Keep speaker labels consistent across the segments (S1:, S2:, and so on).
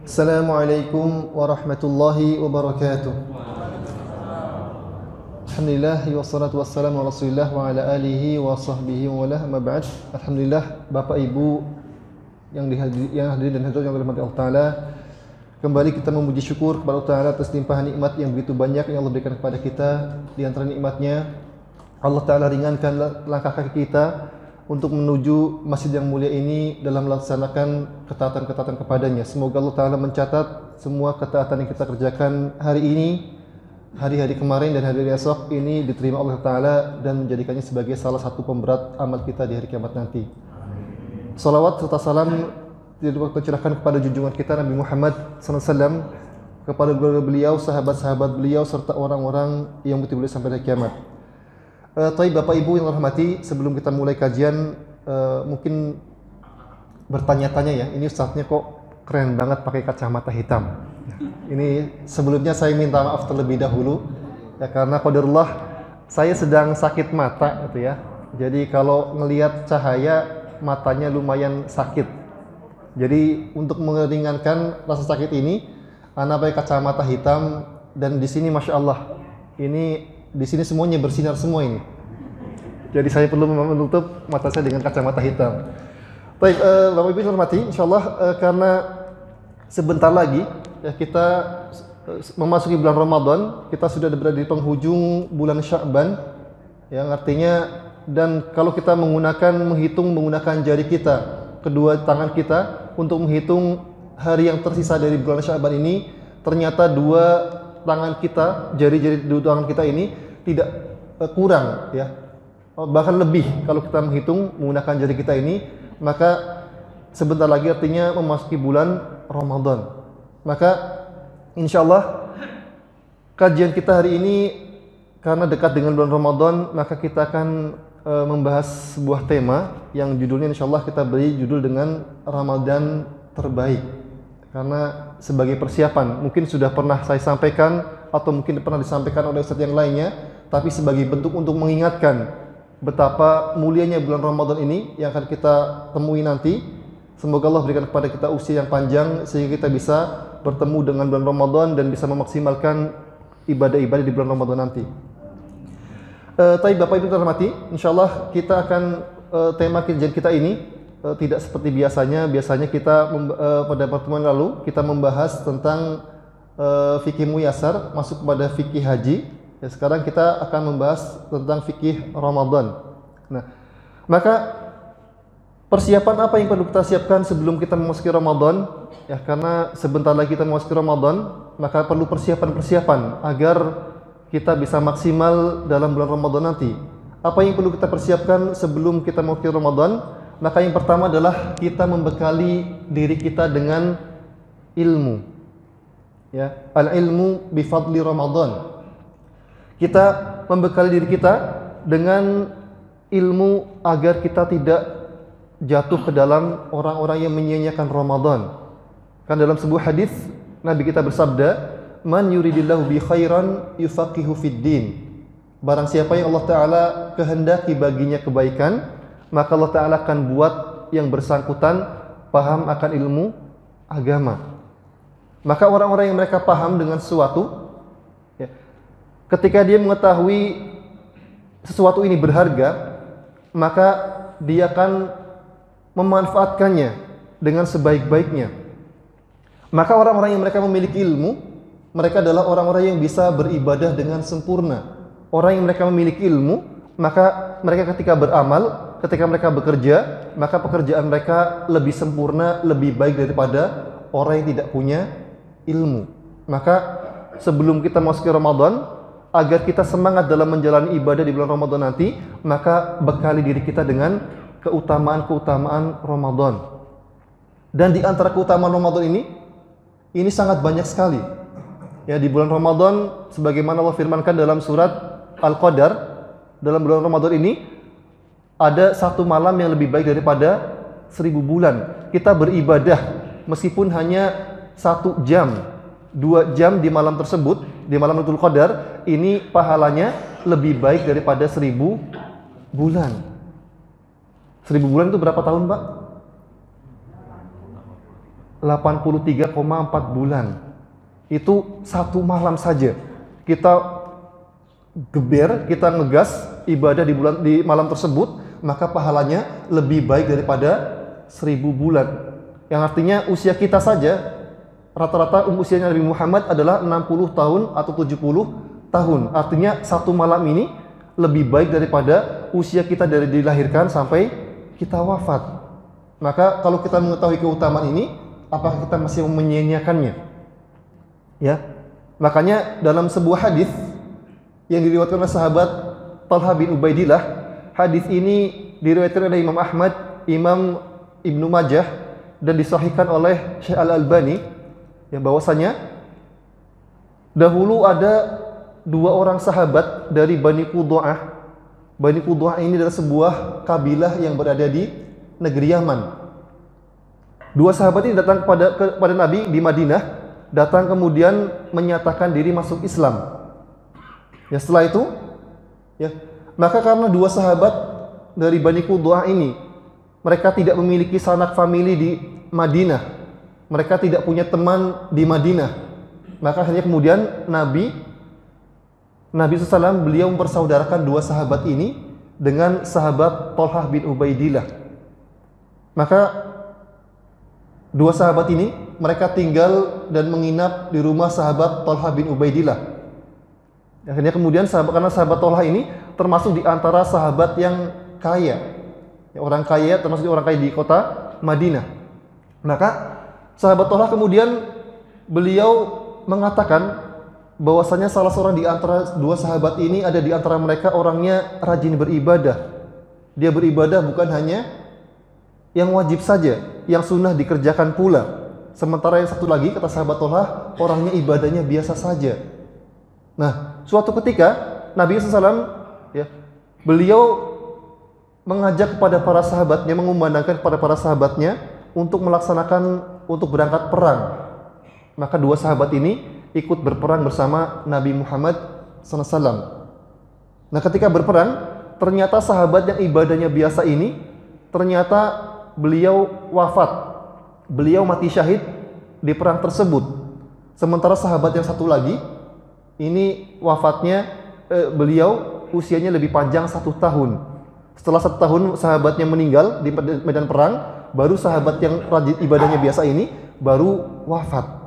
S1: Assalamualaikum warahmatullahi wabarakatuh. Alhamdulillah wassalatu wassalamu ala Rasulillah wa ala alihi wa sahbihi wa wala amma ba'd. Alhamdulillah Bapak Ibu yang hadir dan hadirat yang dirahmati Allah Taala. Kembali kita memuji syukur kepada Allah Taala atas limpahan nikmat yang begitu banyak yang Allah berikan kepada kita. Di antara nikmatnya Allah Taala ringankan langkah kaki kita untuk menuju masjid yang mulia ini dalam melaksanakan ketaatan-ketaatan kepadanya. Semoga Allah Ta'ala mencatat semua ketaatan yang kita kerjakan hari ini, hari-hari kemarin dan hari esok ini diterima Allah Ta'ala dan menjadikannya sebagai salah satu pemberat amal kita di hari kiamat nanti. Salawat serta salam tercurahkan kepada junjungan kita Nabi Muhammad SAW, kepada beliau, sahabat-sahabat beliau serta orang-orang yang betul-betul sampai hari kiamat. Baik Bapak Ibu yang terhormati, sebelum kita mulai kajian mungkin bertanya-tanya ya, ini ustadznya kok keren banget pakai kacamata hitam. Ini sebelumnya saya minta maaf terlebih dahulu ya, karena qadarullah saya sedang sakit mata gitu ya. Jadi kalau ngelihat cahaya matanya lumayan sakit. Jadi untuk meringankan rasa sakit ini, ana pakai kacamata hitam dan di sini masya Allah ini di sini semuanya bersinar semua ini. Jadi saya perlu menutup mata saya dengan kacamata hitam. Baik, Bapak Ibu hormati, insyaallah karena sebentar lagi ya kita memasuki bulan Ramadan, kita sudah berada di penghujung bulan Sya'ban, yang artinya dan kalau kita menggunakan jari kita, kedua tangan kita untuk menghitung hari yang tersisa dari bulan Sya'ban ini, ternyata dua tangan kita, jari-jari dua tangan kita ini tidak kurang ya, bahkan lebih kalau kita menggunakan jari kita ini, maka sebentar lagi artinya memasuki bulan Ramadan. Maka insyaallah kajian kita hari ini karena dekat dengan bulan Ramadan, maka kita akan membahas sebuah tema yang judulnya insyaallah kita beri judul dengan Ramadan terbaik. Karena sebagai persiapan, mungkin sudah pernah saya sampaikan atau mungkin pernah disampaikan oleh ustadz yang lainnya, tapi sebagai bentuk untuk mengingatkan betapa mulianya bulan Ramadan ini yang akan kita temui nanti. Semoga Allah berikan kepada kita usia yang panjang sehingga kita bisa bertemu dengan bulan Ramadan dan bisa memaksimalkan ibadah-ibadah di bulan Ramadan nanti. Tapi Bapak Ibu terhormati, insyaallah kita akan tema kajian kita ini tidak seperti biasanya. Biasanya kita pada pertemuan lalu kita membahas tentang fikih muyasar masuk kepada fikih haji. Ya, sekarang kita akan membahas tentang fikih Ramadan. Nah, maka persiapan apa yang perlu kita siapkan sebelum kita memasuki Ramadan? Ya, karena sebentar lagi kita memasuki Ramadan, maka perlu persiapan-persiapan agar kita bisa maksimal dalam bulan Ramadan nanti. Apa yang perlu kita persiapkan sebelum kita memasuki Ramadan? Maka yang pertama adalah kita membekali diri kita dengan ilmu. Ya, al-ilmu bi fadli Ramadan. Kita membekali diri kita dengan ilmu agar kita tidak jatuh ke dalam orang-orang yang menyia-nyiakan Ramadan. Kan dalam sebuah hadis Nabi kita bersabda, "Man yuridillahu bi khairan yufaqihu fid din." Barang siapa yang Allah Taala kehendaki baginya kebaikan, maka Allah Ta'ala akan buat yang bersangkutan paham akan ilmu agama. Maka orang-orang yang mereka paham dengan sesuatu ya, ketika dia mengetahui sesuatu ini berharga, maka dia akan memanfaatkannya dengan sebaik-baiknya. Maka orang-orang yang mereka memiliki ilmu, mereka adalah orang-orang yang bisa beribadah dengan sempurna. Orang yang mereka memiliki ilmu, maka mereka ketika beramal, ketika mereka bekerja, maka pekerjaan mereka lebih sempurna, lebih baik daripada orang yang tidak punya ilmu. Maka sebelum kita masuk ke Ramadan, agar kita semangat dalam menjalani ibadah di bulan Ramadan nanti, maka bekali diri kita dengan keutamaan-keutamaan Ramadan. Dan di antara keutamaan Ramadan ini sangat banyak sekali. Ya, di bulan Ramadan sebagaimana Allah firmankan dalam surat Al-Qadar, dalam bulan Ramadan ini ada satu malam yang lebih baik daripada 1000 bulan. Kita beribadah meskipun hanya 1 jam, 2 jam di malam tersebut, di malam Lailatul Qadar, ini pahalanya lebih baik daripada 1000 bulan. 1000 bulan itu berapa tahun, Pak? 83,4 bulan. Itu satu malam saja. Kita geber, kita ngegas ibadah di malam tersebut, maka pahalanya lebih baik daripada 1000 bulan. Yang artinya usia kita saja, rata-rata usianya Nabi Muhammad adalah 60 tahun atau 70 tahun. Artinya satu malam ini lebih baik daripada usia kita dari dilahirkan sampai kita wafat. Maka kalau kita mengetahui keutamaan ini, apakah kita masih menyia-nyiakannya? Ya. Makanya dalam sebuah hadis yang diriwayatkan oleh sahabat Talha bin Ubaidillah, hadis ini diriwayatkan oleh Imam Ahmad, Imam Ibnu Majah, dan disahihkan oleh Syekh Al-Albani, yang bahwasanya dahulu ada dua orang sahabat dari Bani Qudu'ah. Bani Qudu'ah ini adalah sebuah kabilah yang berada di negeri Yaman. Dua sahabat ini datang kepada Nabi di Madinah, datang kemudian menyatakan diri masuk Islam. Ya, setelah itu, ya, maka karena dua sahabat dari Bani Qudu'ah ini, mereka tidak memiliki sanak famili di Madinah, mereka tidak punya teman di Madinah, maka akhirnya kemudian Nabi SAW beliau mempersaudarakan dua sahabat ini dengan sahabat Talha bin Ubaidillah. Maka dua sahabat ini mereka tinggal dan menginap di rumah sahabat Talha bin Ubaidillah. Akhirnya kemudian karena sahabat Talha ini termasuk di antara sahabat yang kaya, ya, orang kaya, termasuk orang kaya di kota Madinah. Maka sahabat Talha kemudian beliau mengatakan bahwasanya salah seorang di antara dua sahabat ini ada di antara mereka orangnya rajin beribadah. Dia beribadah bukan hanya yang wajib saja, yang sunnah dikerjakan pula. Sementara yang satu lagi, kata sahabat Talha, orangnya ibadahnya biasa saja. Nah, suatu ketika Nabi SAW, ya, beliau mengajak kepada para sahabatnya, mengumandangkan kepada para sahabatnya untuk untuk berangkat perang. Maka dua sahabat ini ikut berperang bersama Nabi Muhammad SAW. Nah, ketika berperang, ternyata sahabat yang ibadahnya biasa ini, ternyata beliau wafat. Beliau mati syahid di perang tersebut. Sementara sahabat yang satu lagi, ini wafatnya, beliau usianya lebih panjang 1 tahun. Setelah 1 tahun sahabatnya meninggal di medan perang, baru sahabat yang rajin ibadahnya biasa ini baru wafat.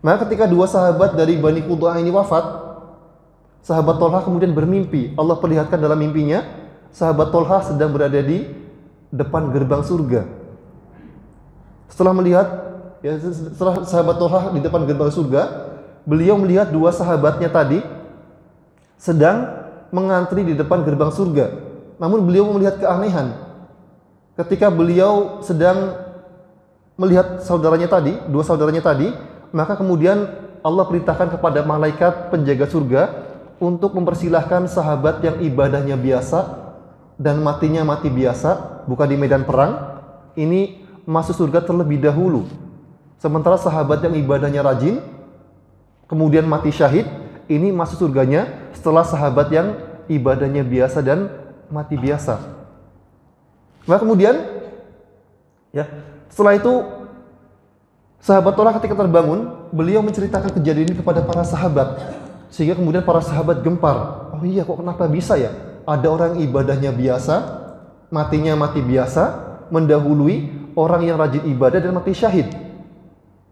S1: Maka ketika dua sahabat dari Bani Qudu'ah ini wafat, sahabat Talha kemudian bermimpi. Allah perlihatkan dalam mimpinya, sahabat Talha sedang berada di depan gerbang surga. Setelah sahabat Talha di depan gerbang surga, beliau melihat dua sahabatnya tadi sedang mengantri di depan gerbang surga. Namun beliau melihat keanehan. Ketika beliau sedang melihat dua saudaranya tadi, maka kemudian Allah perintahkan kepada malaikat penjaga surga untuk mempersilahkan sahabat yang ibadahnya biasa dan matinya mati biasa, bukan di medan perang, ini masuk surga terlebih dahulu. Sementara sahabat yang ibadahnya rajin, kemudian mati syahid, ini masuk surganya setelah sahabat yang ibadahnya biasa dan mati biasa. Nah kemudian, ya, setelah itu sahabat Talha ketika terbangun, beliau menceritakan kejadian ini kepada para sahabat, sehingga kemudian para sahabat gempar. Oh iya, kok kenapa bisa ya? Ada orang ibadahnya biasa, matinya mati biasa, mendahului orang yang rajin ibadah dan mati syahid.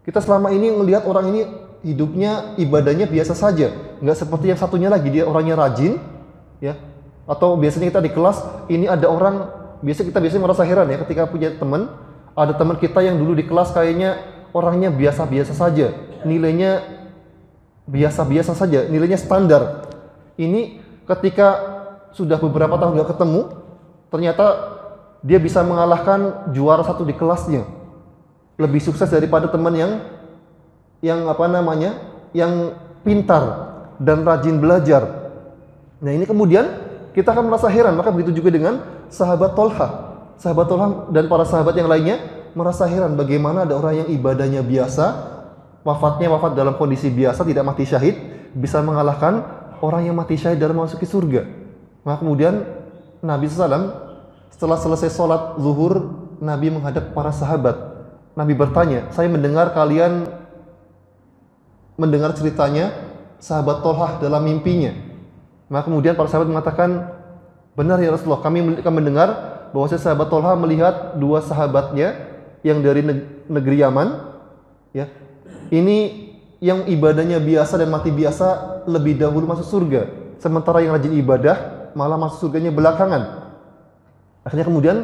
S1: Kita selama ini melihat orang ini hidupnya ibadahnya biasa saja, nggak seperti yang satunya lagi, dia orangnya rajin, ya. Atau biasanya kita di kelas ini ada orang, kita biasanya merasa heran ya ketika punya teman, ada teman kita yang dulu di kelas kayaknya orangnya biasa-biasa saja, nilainya biasa-biasa saja, nilainya standar. Ini ketika sudah beberapa tahun gak ketemu, ternyata dia bisa mengalahkan juara 1 di kelasnya, lebih sukses daripada teman yang pintar dan rajin belajar. Nah ini kemudian kita akan merasa heran. Maka begitu juga dengan sahabat Talha. Sahabat Talha dan para sahabat yang lainnya merasa heran bagaimana ada orang yang ibadahnya biasa, wafat dalam kondisi biasa, tidak mati syahid, bisa mengalahkan orang yang mati syahid dalam memasuki surga. Maka kemudian Nabi SAW setelah selesai sholat zuhur, Nabi menghadap para sahabat. Nabi bertanya, saya mendengar kalian mendengar ceritanya sahabat Tolhah dalam mimpinya. Maka kemudian para sahabat mengatakan, benar ya Rasulullah, kami mendengar bahwa sahabat Tolhah melihat dua sahabatnya yang dari negeri Yaman, ya, ini yang ibadahnya biasa dan mati biasa lebih dahulu masuk surga, sementara yang rajin ibadah malah masuk surganya belakangan. Akhirnya kemudian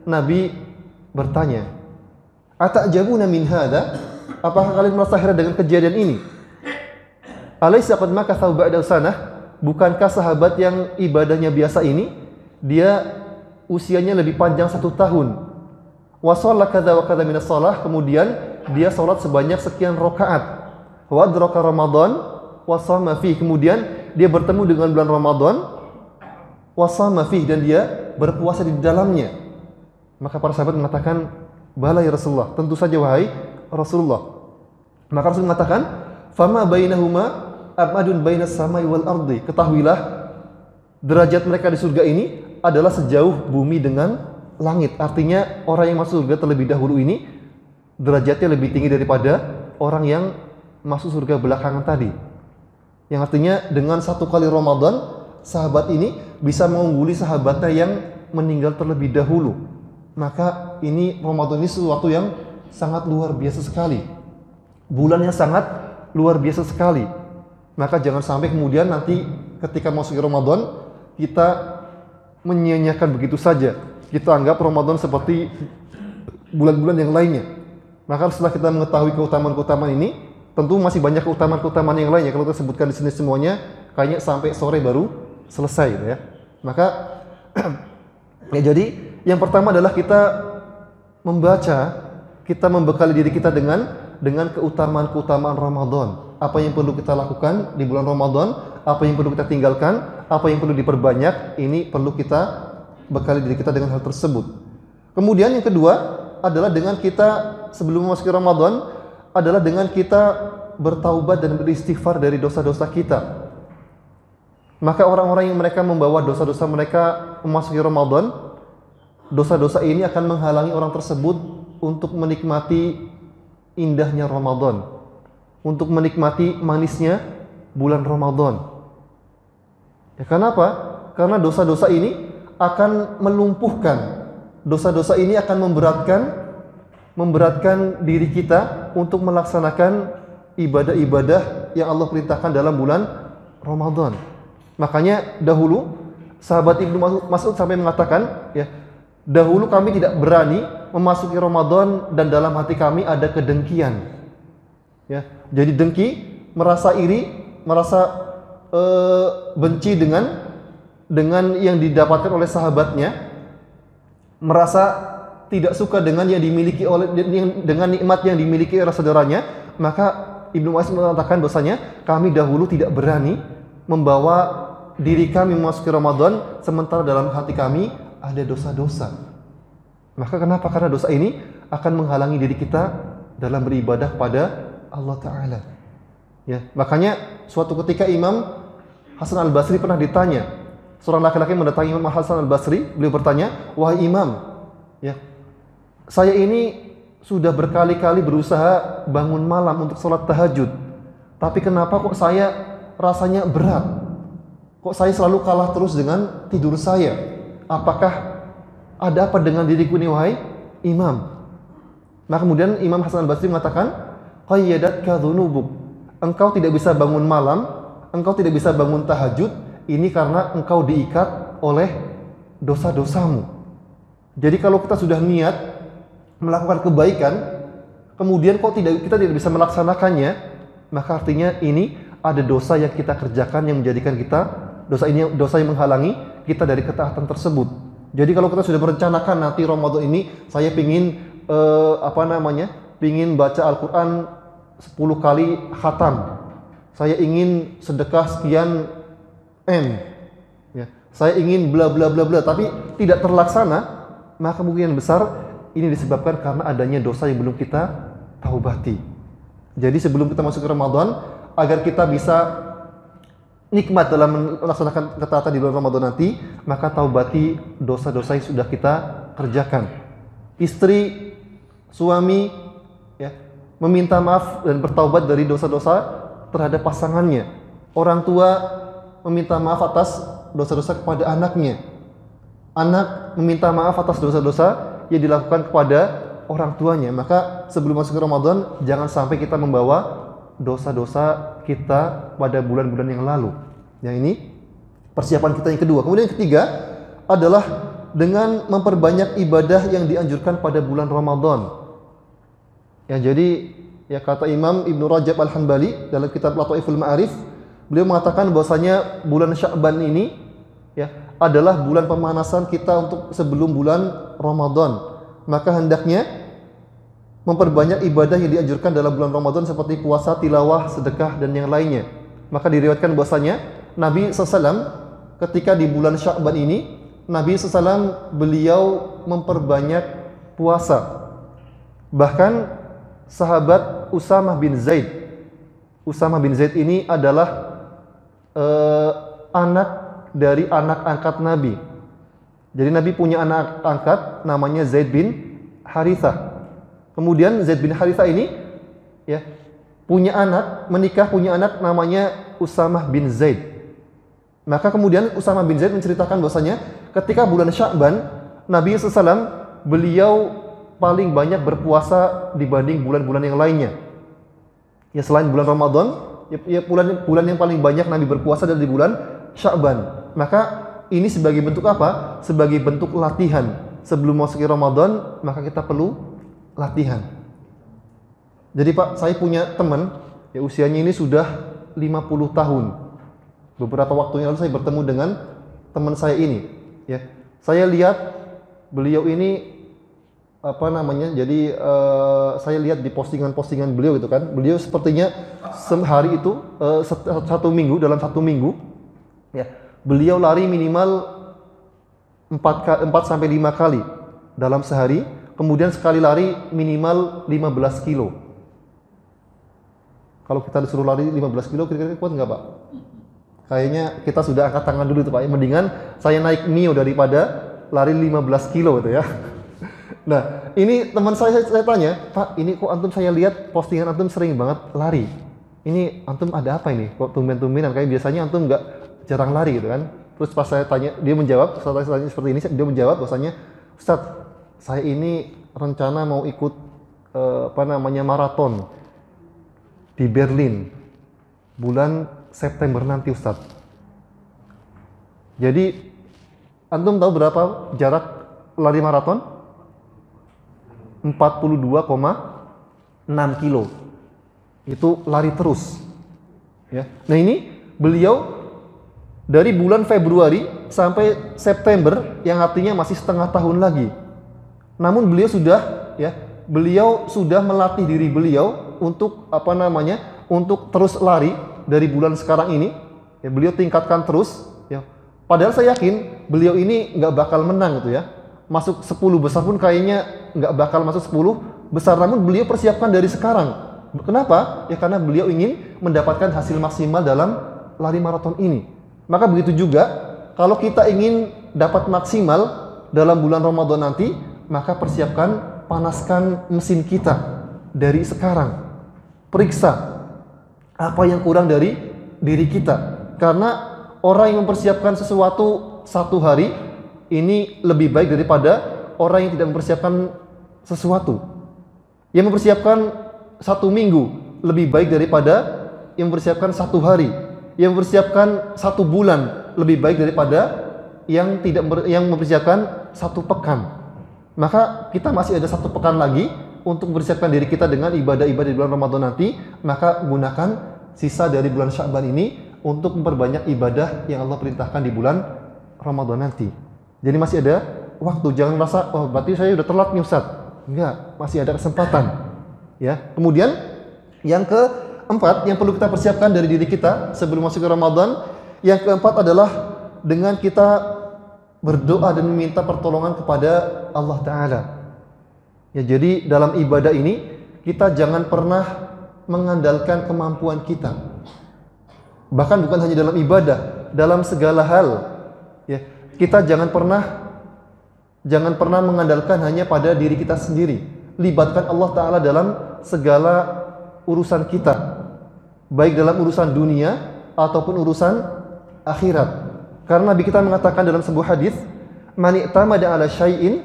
S1: Nabi bertanya, "Ata'jabuna min hadza?" Apakah kalian merasa heran dengan kejadian ini? Alaysa qad makatha ba'da sanah? Bukankah sahabat yang ibadahnya biasa ini dia usianya lebih panjang 1 tahun? Wa shalla kadza wa kadza minas shalah, kemudian dia salat sebanyak sekian rakaat. Wa adraka Ramadan wa shama fi, kemudian dia bertemu dengan bulan Ramadan wa shama fi, dan dia berpuasa di dalamnya. Maka para sahabat mengatakan, "Bala ya Rasulullah, tentu saja wahai Rasulullah." Maka Rasul mengatakan, "Fama bainahuma abadun bainas samai wal ardi." Ketahuilah, derajat mereka di surga ini adalah sejauh bumi dengan langit. Artinya orang yang masuk surga terlebih dahulu ini derajatnya lebih tinggi daripada orang yang masuk surga belakangan tadi. Yang artinya dengan 1 kali Ramadan, sahabat ini bisa mengungguli sahabatnya yang meninggal terlebih dahulu. Maka ini Ramadan ini sesuatu yang sangat luar biasa sekali. Bulan yang sangat luar biasa sekali. Maka jangan sampai kemudian nanti ketika masuk Ramadan kita menyia-nyiakan begitu saja. Kita anggap Ramadan seperti bulan-bulan yang lainnya. Maka setelah kita mengetahui keutamaan-keutamaan ini, tentu masih banyak keutamaan-keutamaan yang lainnya. Kalau kita sebutkan di sini semuanya, kayaknya sampai sore baru selesai, ya. Maka ya, jadi yang pertama adalah kita membaca, kita membekali diri kita dengan keutamaan-keutamaan Ramadan. Apa yang perlu kita lakukan di bulan Ramadan, apa yang perlu kita tinggalkan, apa yang perlu diperbanyak, ini perlu kita bekali diri kita dengan hal tersebut. Kemudian yang kedua adalah dengan kita sebelum memasuki Ramadan adalah dengan kita bertaubat dan beristighfar dari dosa-dosa kita. Maka orang-orang yang mereka membawa dosa-dosa mereka memasuki Ramadan, dosa-dosa ini akan menghalangi orang tersebut untuk menikmati indahnya Ramadan, untuk menikmati manisnya bulan Ramadan. Ya, kenapa? Karena dosa-dosa ini akan melumpuhkan, dosa-dosa ini akan memberatkan diri kita untuk melaksanakan ibadah-ibadah yang Allah perintahkan dalam bulan Ramadan. Makanya dahulu sahabat Ibnu Mas'ud sampai mengatakan, ya, dahulu kami tidak berani memasuki Ramadan dan dalam hati kami ada kedengkian. Ya, jadi dengki, merasa iri, merasa benci dengan yang didapatkan oleh sahabatnya, merasa tidak suka dengan yang dimiliki oleh dengan nikmat yang dimiliki oleh saudaranya. Maka Ibnu Mas'ud mengatakan bahwasanya kami dahulu tidak berani membawa diri kami memasuki Ramadan sementara dalam hati kami ada dosa-dosa. Maka kenapa? Karena dosa ini akan menghalangi diri kita dalam beribadah kepada Allah Ta'ala. Ya, makanya suatu ketika Imam Hasan Al-Basri pernah ditanya, seorang laki-laki mendatangi Imam Hasan Al-Basri, beliau bertanya, "Wahai Imam, ya, saya ini sudah berkali-kali berusaha bangun malam untuk sholat tahajud, tapi kenapa kok saya rasanya berat? Kok saya selalu kalah terus dengan tidur saya? Apakah ada apa dengan diriku ini, wahai Imam?" Maka kemudian Imam Hasan Al-Basri mengatakan, "Qayyadatka dhunubuk." Engkau tidak bisa bangun malam, engkau tidak bisa bangun tahajud, ini karena engkau diikat oleh dosa-dosamu. Jadi kalau kita sudah niat melakukan kebaikan, kemudian kita tidak bisa melaksanakannya, maka artinya ini ada dosa yang kita kerjakan yang menjadikan kita, dosa yang menghalangi kita dari ketaatan tersebut. Jadi kalau kita sudah merencanakan nanti Ramadan ini saya pingin pingin baca Al-Quran 10 kali khatam, saya ingin sedekah sekian M, ya, saya ingin bla bla bla bla, tapi tidak terlaksana, maka kemungkinan besar ini disebabkan karena adanya dosa yang belum kita taubati. Jadi sebelum kita masuk ke Ramadan, agar kita bisa nikmat dalam melaksanakan ketaatan di bulan Ramadan nanti, maka taubati dosa-dosa yang sudah kita kerjakan. Istri, suami, meminta maaf dan bertaubat dari dosa-dosa terhadap pasangannya. Orang tua meminta maaf atas dosa-dosa kepada anaknya. Anak meminta maaf atas dosa-dosa yang dilakukan kepada orang tuanya. Maka sebelum masuk ke Ramadan, jangan sampai kita membawa dosa-dosa kita pada bulan-bulan yang lalu. Yang ini persiapan kita yang kedua. Kemudian yang ketiga adalah dengan memperbanyak ibadah yang dianjurkan pada bulan Ramadan. Ya, jadi ya kata Imam Ibnu Rajab Al-Hanbali dalam kitab Lataiful Ma'arif, beliau mengatakan bahwasanya bulan Sya'ban ini ya adalah bulan pemanasan kita untuk sebelum bulan Ramadan. Maka hendaknya memperbanyak ibadah yang dianjurkan dalam bulan Ramadan seperti puasa, tilawah, sedekah dan yang lainnya. Maka diriwayatkan bahwasanya Nabi SAW ketika di bulan Sya'ban ini, Nabi SAW beliau memperbanyak puasa. Bahkan sahabat Usamah bin Zaid. Usamah bin Zaid ini adalah anak dari anak angkat Nabi. Jadi Nabi punya anak angkat namanya Zaid bin Harithah. Kemudian Zaid bin Harithah ini ya punya anak, menikah punya anak namanya Usamah bin Zaid. Maka kemudian Usamah bin Zaid menceritakan bahwasanya ketika bulan Sya'ban, Nabi SAW beliau paling banyak berpuasa dibanding bulan-bulan yang lainnya. Ya selain bulan Ramadan, ya bulan yang paling banyak Nabi berpuasa adalah di bulan Sya'ban. Maka ini sebagai bentuk apa? Sebagai bentuk latihan. Sebelum masuk Ramadan, maka kita perlu latihan. Jadi Pak, saya punya teman, ya usianya ini sudah 50 tahun. Beberapa waktu yang lalu saya bertemu dengan teman saya ini. Ya, saya lihat beliau ini jadi saya lihat di postingan-postingan beliau gitu kan, beliau sepertinya sehari itu dalam satu minggu ya beliau lari minimal 4 sampai 5 kali dalam sehari, kemudian sekali lari minimal 15 kilo. Kalau kita disuruh lari 15 kilo kira-kira kuat nggak Pak? Kayaknya kita sudah angkat tangan dulu itu Pak, mendingan saya naik Mio daripada lari 15 kilo itu ya. Nah, ini teman saya tanya, Pak, ini kok antum saya lihat postingan antum sering banget lari. Ini antum ada apa ini? Kok tumben-tumbenan? Kayak biasanya antum nggak jarang lari gitu kan? Terus pas saya tanya, dia menjawab, setelah saya tanya seperti ini, dia menjawab bahwasanya, Ustaz, saya ini rencana mau ikut maraton di Berlin bulan September nanti, Ustaz. Jadi antum tahu berapa jarak lari maraton? 42,6 kilo. Itu lari terus. Ya. Nah ini beliau dari bulan Februari sampai September yang artinya masih setengah tahun lagi. Namun beliau sudah melatih diri beliau untuk untuk terus lari dari bulan sekarang ini. Ya, beliau tingkatkan terus. Ya. Padahal saya yakin beliau ini nggak bakal menang gitu ya. Masuk 10 besar pun kayaknya nggak bakal masuk 10 besar, namun beliau persiapkan dari sekarang. Kenapa? Ya karena beliau ingin mendapatkan hasil maksimal dalam lari maraton ini. Maka begitu juga kalau kita ingin dapat maksimal dalam bulan Ramadan nanti, maka persiapkan, panaskan mesin kita dari sekarang. Periksa apa yang kurang dari diri kita. Karena orang yang mempersiapkan sesuatu satu hari ini lebih baik daripada orang yang tidak mempersiapkan sesuatu. Yang mempersiapkan 1 minggu lebih baik daripada yang mempersiapkan 1 hari. Yang mempersiapkan 1 bulan lebih baik daripada yang mempersiapkan 1 pekan. Maka kita masih ada 1 pekan lagi untuk mempersiapkan diri kita dengan ibadah-ibadah di bulan Ramadan nanti. Maka gunakan sisa dari bulan Sya'ban ini untuk memperbanyak ibadah yang Allah perintahkan di bulan Ramadan nanti. Jadi masih ada waktu, jangan merasa, oh berarti saya udah telat nih Ustaz. Enggak, masih ada kesempatan. Ya. Kemudian yang keempat yang perlu kita persiapkan dari diri kita sebelum masuk ke Ramadan, yang keempat adalah dengan kita berdoa dan meminta pertolongan kepada Allah Ta'ala. Ya, jadi dalam ibadah ini kita jangan pernah mengandalkan kemampuan kita. Bahkan bukan hanya dalam ibadah, dalam segala hal. Ya. Kita jangan pernah mengandalkan hanya pada diri kita sendiri. Libatkan Allah Ta'ala dalam segala urusan kita, baik dalam urusan dunia ataupun urusan akhirat. Karena Nabi kita mengatakan dalam sebuah hadis, "Man i'tamada 'ala syai'in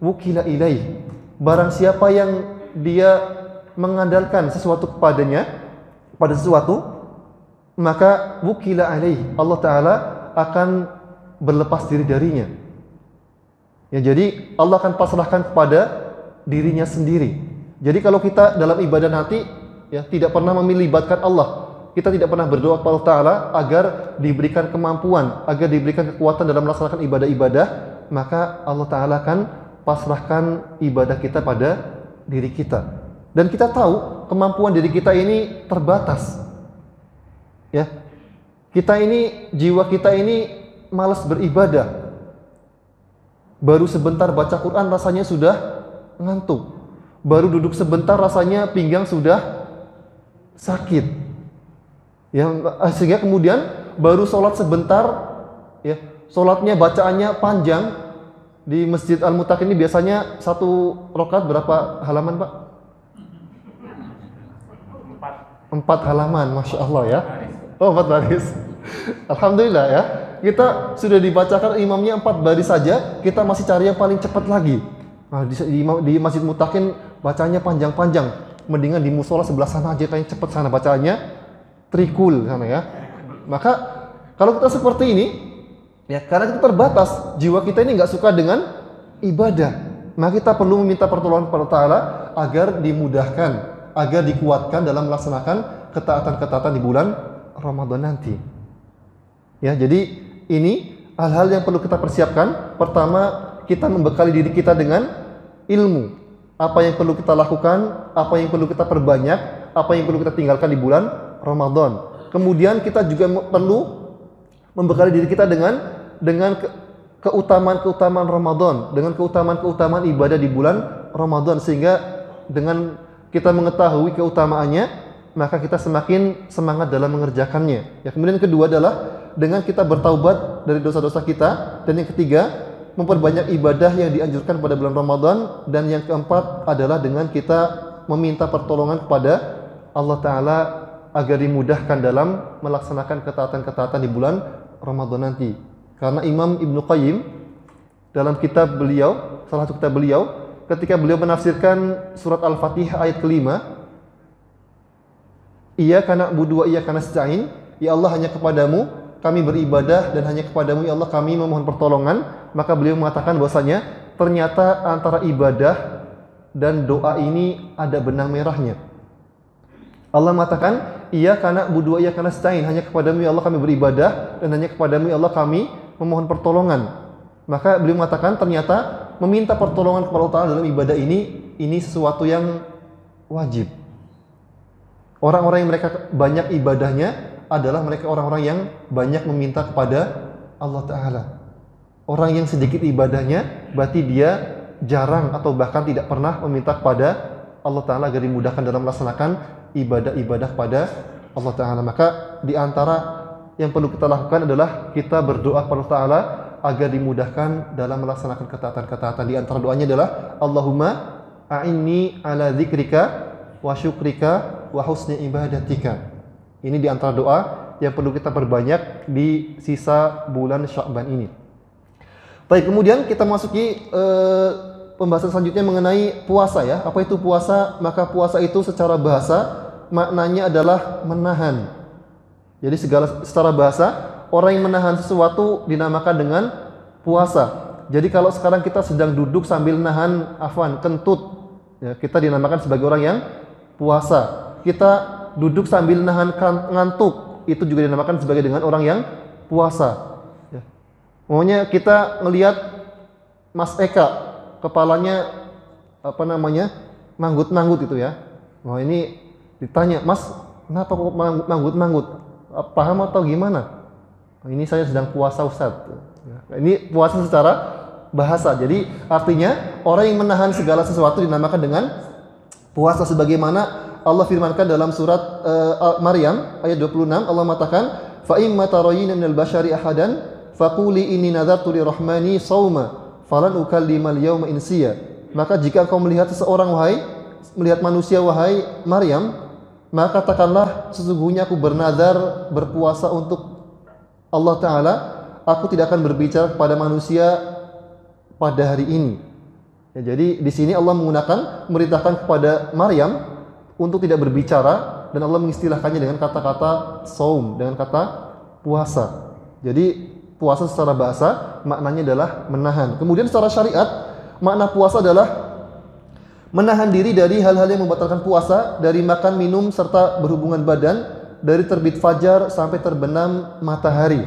S1: wukila ilaih." Barang siapa yang dia mengandalkan sesuatu kepadanya, pada sesuatu, maka wukila alaih, Allah Ta'ala akan berlepas diri darinya. Ya, jadi Allah akan pasrahkan kepada dirinya sendiri. Jadi kalau kita dalam ibadah nanti ya tidak pernah melibatkan Allah, kita tidak pernah berdoa kepada Allah Ta'ala agar diberikan kemampuan, agar diberikan kekuatan dalam melaksanakan ibadah-ibadah, maka Allah Ta'ala akan pasrahkan ibadah kita pada diri kita. Dan kita tahu kemampuan diri kita ini terbatas. Ya. Kita ini, jiwa kita ini malas beribadah. Baru sebentar baca Quran rasanya sudah ngantuk. Baru duduk sebentar rasanya pinggang sudah sakit. Ya, sehingga kemudian baru sholat sebentar, ya, sholatnya bacaannya panjang. Di Masjid Al-Muttaqin ini biasanya satu rakaat berapa halaman, Pak? 4 halaman, Masya Allah ya. Oh, 4 baris. Alhamdulillah ya. Kita sudah dibacakan imamnya 4 baris saja, kita masih cari yang paling cepat lagi. Nah, di Masjid Muttaqin bacanya panjang-panjang. Mendingan di musola sebelah sana aja, kayak cepat sana bacaannya, trikul sana ya. Maka kalau kita seperti ini, ya karena kita terbatas, jiwa kita ini nggak suka dengan ibadah, maka kita perlu meminta pertolongan kepada Ta'ala agar dimudahkan, agar dikuatkan dalam melaksanakan ketaatan-ketaatan di bulan Ramadan nanti. Ya, jadi ini hal-hal yang perlu kita persiapkan. Pertama, kita membekali diri kita dengan ilmu. Apa yang perlu kita lakukan, apa yang perlu kita perbanyak, apa yang perlu kita tinggalkan di bulan Ramadan. Kemudian kita juga perlu membekali diri kita dengan keutamaan-keutamaan Ramadan, dengan keutamaan-keutamaan ibadah di bulan Ramadan, sehingga dengan kita mengetahui keutamaannya, maka kita semakin semangat dalam mengerjakannya. Ya, kemudian yang kedua adalah dengan kita bertaubat dari dosa-dosa kita, dan yang ketiga memperbanyak ibadah yang dianjurkan pada bulan Ramadan, dan yang keempat adalah dengan kita meminta pertolongan kepada Allah Ta'ala agar dimudahkan dalam melaksanakan ketaatan-ketaatan di bulan Ramadan nanti. Karena Imam Ibnu Qayyim dalam kitab beliau, salah satu kitab beliau, ketika beliau menafsirkan surat Al-Fatihah ayat kelima, Iyyaka na'budu wa iyyaka nasta'in, ya Allah hanya kepadamu kami beribadah dan hanya kepadamu ya Allah kami memohon pertolongan. Maka beliau mengatakan bahwasanya ternyata antara ibadah dan doa ini ada benang merahnya. Allah mengatakan, Iyyaka na'budu wa iyyaka nasta'in, hanya kepadamu ya Allah kami beribadah dan hanya kepadamu ya Allah kami memohon pertolongan. Maka beliau mengatakan ternyata meminta pertolongan kepada Allah Ta'ala dalam ibadah ini sesuatu yang wajib. Orang-orang yang mereka banyak ibadahnya adalah mereka orang-orang yang banyak meminta kepada Allah Ta'ala. Orang yang sedikit ibadahnya berarti dia jarang atau bahkan tidak pernah meminta kepada Allah Ta'ala agar dimudahkan dalam melaksanakan ibadah-ibadah kepada Allah Ta'ala. Maka di antara yang perlu kita lakukan adalah kita berdoa kepada Allah Ta'ala agar dimudahkan dalam melaksanakan ketaatan-ketaatan. Di antara doanya adalah Allahumma a'inni ala dzikrika wa syukrika wa husni ibadatika. Ini di antara doa yang perlu kita perbanyak di sisa bulan Sya'ban ini. Baik, kemudian kita masuki pembahasan selanjutnya mengenai puasa ya. Apa itu puasa? Maka puasa itu secara bahasa maknanya adalah menahan. Jadi secara bahasa orang yang menahan sesuatu dinamakan dengan puasa. Jadi kalau sekarang kita sedang duduk sambil nahan kentut, ya, kita dinamakan sebagai orang yang puasa. Kita duduk sambil nahan ngantuk, itu juga dinamakan sebagai dengan orang yang puasa. Ya. Maunya kita ngelihat Mas Eka, kepalanya manggut-manggut gitu ya. Wah, ini ditanya, Mas, kenapa kok manggut-manggut? Paham atau gimana? Ini saya sedang puasa, Ustaz. Ya. Ini puasa secara bahasa. Jadi artinya orang yang menahan segala sesuatu dinamakan dengan puasa, sebagaimana Allah firmankan dalam surat Maryam ayat 26. Allah mengatakan, fa imma tarayina minal bashari ahadan faquli inni nadartu lirahmani shauma falan ukallimal yauma insiya. Maka jika engkau melihat seseorang melihat manusia wahai Maryam, maka katakanlah sesungguhnya aku bernazar berpuasa untuk Allah Ta'ala, aku tidak akan berbicara kepada manusia pada hari ini. Ya, jadi di sini Allah merintahkan kepada Maryam untuk tidak berbicara, dan Allah mengistilahkannya dengan kata-kata saum, dengan kata puasa. Jadi puasa secara bahasa maknanya adalah menahan. Kemudian secara syariat makna puasa adalah menahan diri dari hal-hal yang membatalkan puasa, dari makan, minum, serta berhubungan badan, dari terbit fajar sampai terbenam matahari.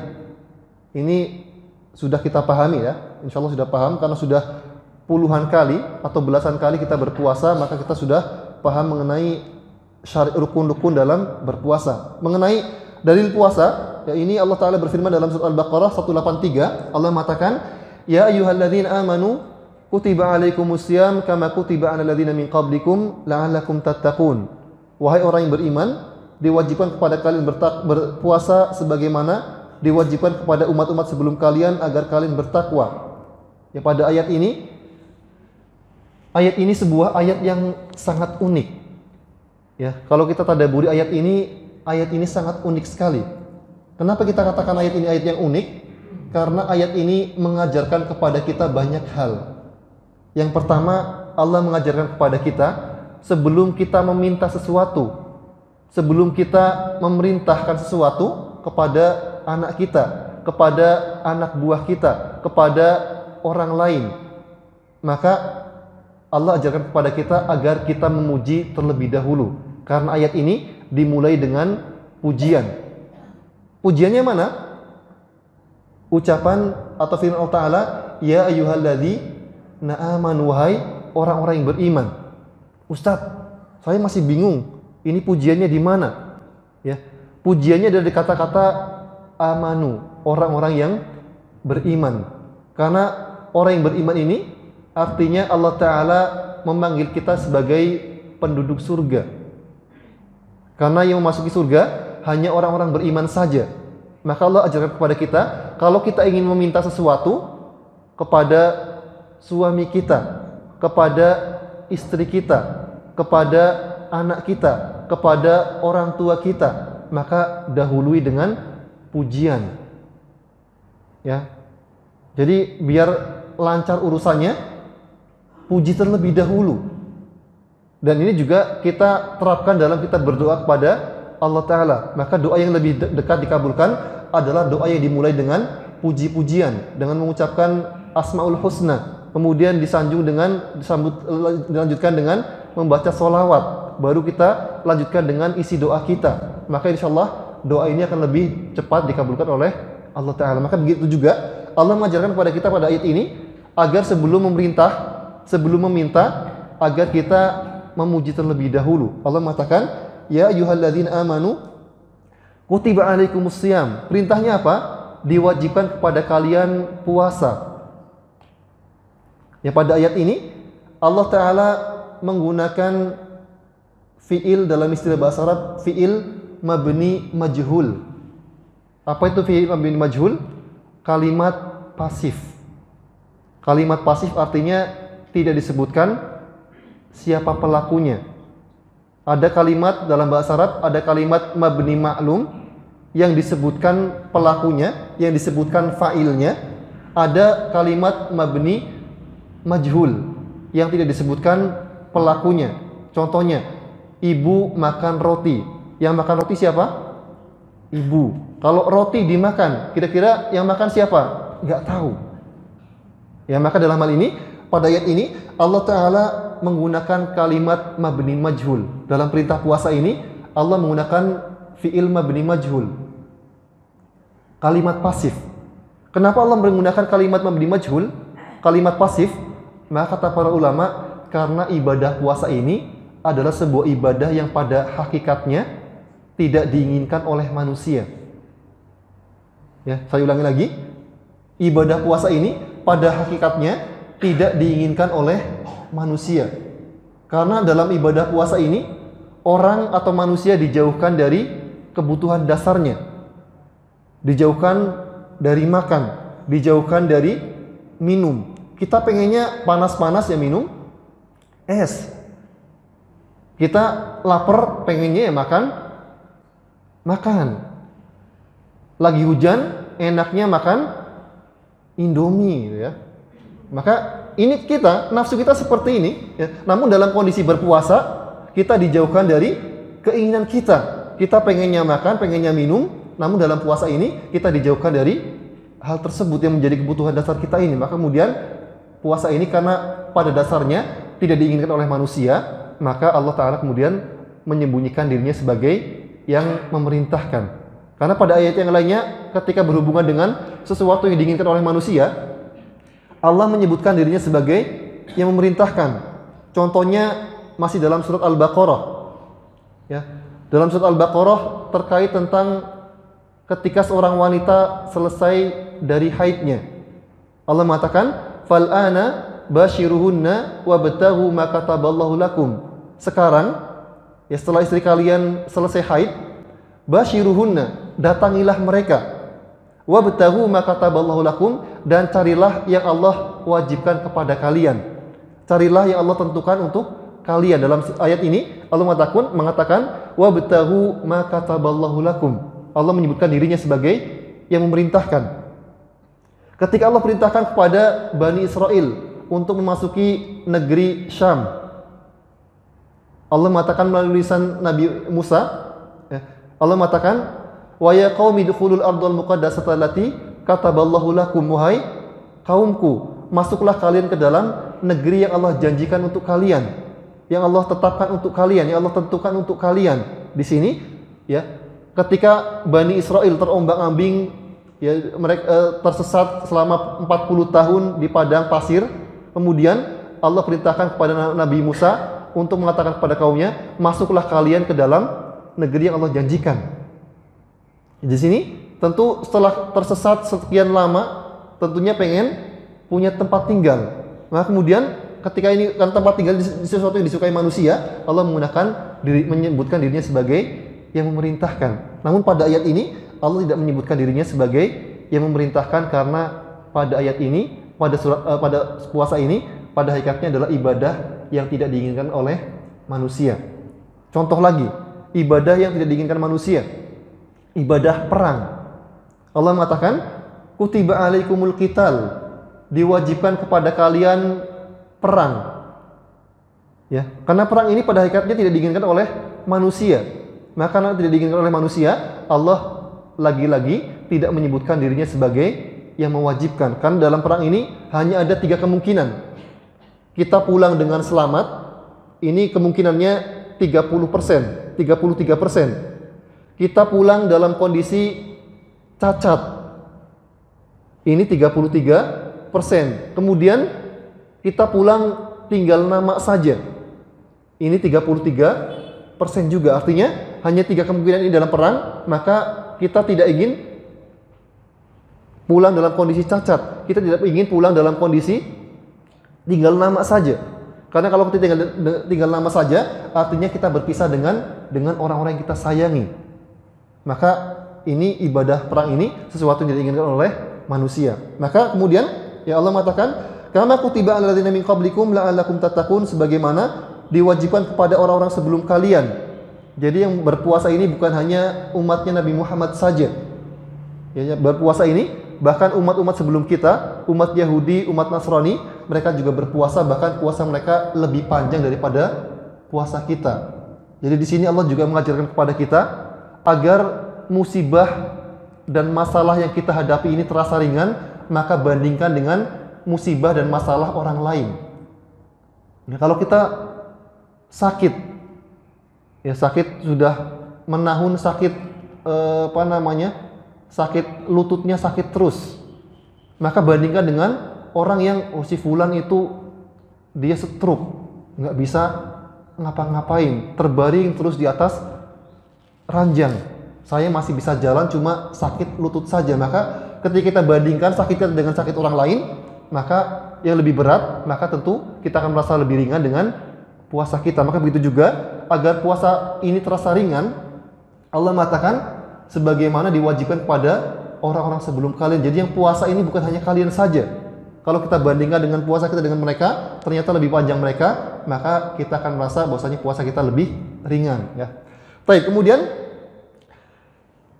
S1: Ini sudah kita pahami ya, insya Allah sudah paham, karena sudah puluhan kali atau belasan kali kita berpuasa, maka kita sudah paham mengenai rukun-rukun dalam berpuasa. Mengenai dalil puasa, ya ini Allah Ta'ala berfirman dalam surah Al-Baqarah 183, Allah mengatakan, Ya ayyuhalladzina amanu kutiba alaikumusiyam kama kutiba alal ladzina min qablikum la'allakum tattaqun. Wahai orang yang beriman, diwajibkan kepada kalian berpuasa sebagaimana diwajibkan kepada umat-umat sebelum kalian agar kalian bertakwa. Ya, pada ayat ini sebuah ayat yang sangat unik. Ya, kalau kita tadabburi ayat ini sangat unik sekali. Kenapa kita katakan ayat ini ayat yang unik? Karena ayat ini mengajarkan kepada kita banyak hal. Yang pertama, Allah mengajarkan kepada kita sebelum kita meminta sesuatu, sebelum kita memerintahkan sesuatu kepada anak kita, kepada anak buah kita, kepada orang lain, maka Allah ajarkan kepada kita agar kita memuji terlebih dahulu. Karena ayat ini dimulai dengan pujian. Pujiannya mana? Ucapan atau firman Allah Ta'ala, Ya ayyuhalladzina amanu, wahai orang-orang yang beriman. Ustadz, saya masih bingung. Ini pujiannya di mana? Ya, pujiannya dari kata-kata amanu, orang-orang yang beriman. Karena orang yang beriman ini artinya Allah Ta'ala memanggil kita sebagai penduduk surga. Karena yang memasuki surga hanya orang-orang beriman saja. Maka Allah ajarkan kepada kita, kalau kita ingin meminta sesuatu kepada suami kita, kepada istri kita, kepada anak kita, kepada orang tua kita, maka dahului dengan pujian. Ya. Jadi biar lancar urusannya, puji terlebih dahulu. Dan ini juga kita terapkan dalam kita berdoa kepada Allah Ta'ala. Maka doa yang lebih dekat dikabulkan adalah doa yang dimulai dengan puji-pujian, dengan mengucapkan Asmaul Husna, kemudian dilanjutkan dengan membaca sholawat, baru kita lanjutkan dengan isi doa kita. Maka insya Allah doa ini akan lebih cepat dikabulkan oleh Allah Ta'ala. Maka begitu juga Allah mengajarkan kepada kita pada ayat ini agar sebelum meminta agar kita memuji terlebih dahulu. Allah mengatakan, Ya ayyuhalladzina amanu kutiba alaikumusiyam. Perintahnya apa? Diwajibkan kepada kalian puasa. Ya, pada ayat ini Allah Ta'ala menggunakan fi'il dalam istilah bahasa Arab, fi'il mabni majhul. Apa itu fi'il mabni majhul? Kalimat pasif. Kalimat pasif artinya tidak disebutkan siapa pelakunya. Ada kalimat dalam bahasa Arab, ada kalimat mabni ma'lum yang disebutkan pelakunya, yang disebutkan fa'ilnya. Ada kalimat mabni majhul yang tidak disebutkan pelakunya. Contohnya, ibu makan roti. Yang makan roti siapa? Ibu. Kalau roti dimakan, kira-kira yang makan siapa? Enggak tahu. Ya, maka dalam hal ini, pada ayat ini Allah Ta'ala menggunakan kalimat mabni majhul. Dalam perintah puasa ini Allah menggunakan fi'il mabni majhul, kalimat pasif. Kenapa Allah menggunakan kalimat mabni majhul, kalimat pasif? Maka kata para ulama, karena ibadah puasa ini adalah sebuah ibadah yang pada hakikatnya tidak diinginkan oleh manusia. Ya, saya ulangi lagi. Ibadah puasa ini pada hakikatnya tidak diinginkan oleh manusia. Karena dalam ibadah puasa ini orang atau manusia dijauhkan dari kebutuhan dasarnya. Dijauhkan dari makan, dijauhkan dari minum. Kita pengennya panas-panas ya minum es. Kita lapar, pengennya ya makan. Lagi hujan, enaknya makan Indomie gitu ya. Maka ini nafsu kita seperti ini ya. Namun dalam kondisi berpuasa, kita dijauhkan dari keinginan kita. Kita pengennya makan, pengennya minum, namun dalam puasa ini kita dijauhkan dari hal tersebut yang menjadi kebutuhan dasar kita ini. Maka kemudian puasa ini karena pada dasarnya tidak diinginkan oleh manusia, maka Allah Ta'ala kemudian menyembunyikan dirinya sebagai yang memerintahkan. Karena pada ayat yang lainnya ketika berhubungan dengan sesuatu yang diinginkan oleh manusia, Allah menyebutkan dirinya sebagai yang memerintahkan. Contohnya masih dalam surat Al-Baqarah. Ya, dalam surat Al-Baqarah terkait tentang ketika seorang wanita selesai dari haidnya. Allah mengatakan, "Fal'ana bashiruhunna wabtaghu ma kataballahu lakum." Sekarang, ya setelah istri kalian selesai haid, bashiruhunna, datangilah mereka. Wabtaghu ma kataballahu lakum, dan carilah yang Allah wajibkan kepada kalian. Carilah yang Allah tentukan untuk kalian. Dalam ayat ini Allah mengatakan wabtaghu ma kataballahu lakum. Allah menyebutkan dirinya sebagai yang memerintahkan. Ketika Allah perintahkan kepada Bani Israel untuk memasuki negeri Syam, Allah mengatakan melalui lisan Nabi Musa, Allah mengatakan, "Wa ya qaumi dukhulul ardhal muqaddasata allati kataballahu lakum." Wahai kaumku, masuklah kalian ke dalam negeri yang Allah janjikan untuk kalian, yang Allah tetapkan untuk kalian, yang Allah tentukan untuk kalian. Di sini, ya, ketika Bani Israel terombang-ambing, ya, mereka tersesat selama 40 tahun di padang pasir, kemudian Allah perintahkan kepada Nabi Musa untuk mengatakan kepada kaumnya, masuklah kalian ke dalam negeri yang Allah janjikan. Di sini tentu setelah tersesat sekian lama, tentunya pengen punya tempat tinggal. Nah kemudian ketika ini kan tempat tinggal di sesuatu yang disukai manusia, Allah menyebutkan dirinya sebagai yang memerintahkan. Namun pada ayat ini Allah tidak menyebutkan dirinya sebagai yang memerintahkan, karena pada ayat ini, pada puasa ini, pada hakikatnya adalah ibadah yang tidak diinginkan oleh manusia. Contoh lagi, ibadah yang tidak diinginkan manusia, ibadah perang. Allah mengatakan, kutiba alaikumul qital, diwajibkan kepada kalian perang. Ya, karena perang ini pada hakikatnya tidak diinginkan oleh manusia. Maka karena tidak diinginkan oleh manusia, Allah lagi-lagi tidak menyebutkan dirinya sebagai yang mewajibkan. Karena dalam perang ini hanya ada 3 kemungkinan. Kita pulang dengan selamat, ini kemungkinannya 30%, 33%. Kita pulang dalam kondisi cacat, ini 33%. Kemudian kita pulang tinggal nama saja, ini 33% juga. Artinya hanya 3 kemungkinan ini dalam perang. Maka kita tidak ingin pulang dalam kondisi cacat, kita tidak ingin pulang dalam kondisi tinggal nama saja. Karena kalau kita tinggal nama saja, artinya kita berpisah dengan orang-orang yang kita sayangi. Maka ini ibadah perang ini sesuatu yang tidak diinginkan oleh manusia. Maka kemudian ya Allah mengatakan, kama kutiba alal ladzina min qablikum la'allakum tattaqun, sebagaimana diwajibkan kepada orang-orang sebelum kalian. Jadi yang berpuasa ini bukan hanya umatnya Nabi Muhammad saja. Ya, berpuasa ini bahkan umat-umat sebelum kita, umat Yahudi, umat Nasrani, mereka juga berpuasa, bahkan puasa mereka lebih panjang daripada puasa kita. Jadi di sini Allah juga mengajarkan kepada kita agar musibah dan masalah yang kita hadapi ini terasa ringan, maka bandingkan dengan musibah dan masalah orang lain. Ya, kalau kita sakit, ya sakit sudah menahun, sakit sakit lututnya sakit terus, maka bandingkan dengan orang yang si fulan itu dia stroke, nggak bisa ngapa-ngapain, terbaring terus di atas ranjang. Saya masih bisa jalan, cuma sakit lutut saja. Maka ketika kita bandingkan sakit kita dengan sakit orang lain, maka yang lebih berat, maka tentu kita akan merasa lebih ringan dengan puasa kita. Maka begitu juga, agar puasa ini terasa ringan, Allah mengatakan sebagaimana diwajibkan kepada orang-orang sebelum kalian. Jadi yang puasa ini bukan hanya kalian saja. Kalau kita bandingkan dengan puasa kita dengan mereka, ternyata lebih panjang mereka, maka kita akan merasa bahwasanya puasa kita lebih ringan ya. Baik, kemudian